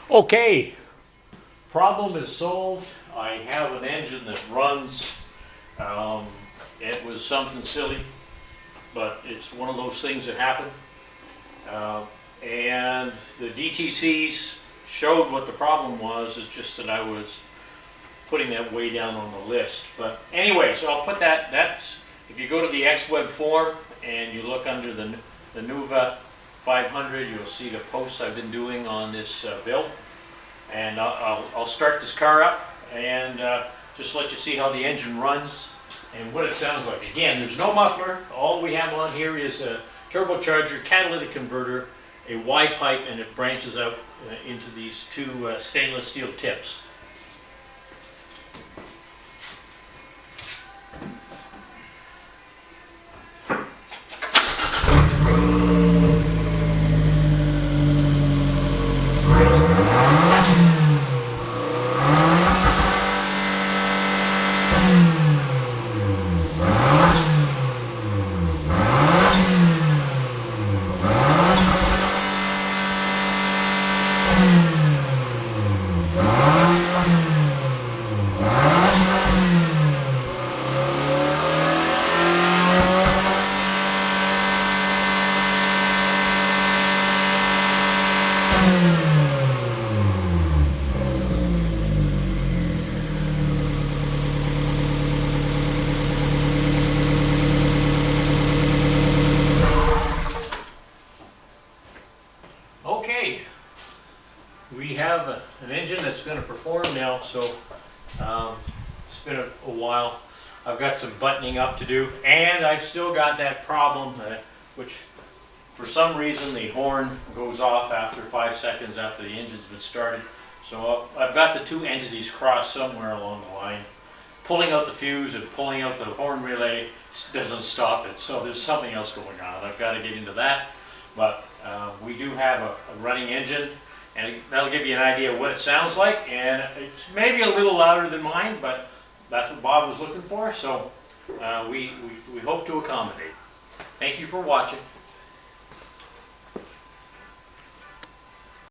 Okay, problem is solved. I have an engine that runs. It was something silly, but it's one of those things that happen. And the DTCs showed what the problem was. It's just that I was putting that way down on the list. But anyway, so I'll put that. That's if you go to the XWeb forum and you look under the Nuva 500, you'll see the posts I've been doing on this build. And I'll start this car up and just let you see how the engine runs and what it sounds like. Again, there's no muffler. All we have on here is a turbocharger, catalytic converter, a Y pipe, and it branches out into these two stainless steel tips. Okay, we have an engine that's going to perform now, so it's been a while. I've got some buttoning up to do, and I've still got that problem, which for some reason the horn goes off after 5 seconds after the engine's been started. So I've got the two entities crossed somewhere along the line. Pulling out the fuse and pulling out the horn relay doesn't stop it, so there's something else going on. I've got to get into that, but we do have a running engine, and that'll give you an idea of what it sounds like. And it's maybe a little louder than mine, but that's what Bob was looking for, so we hope to accommodate. Thank you for watching.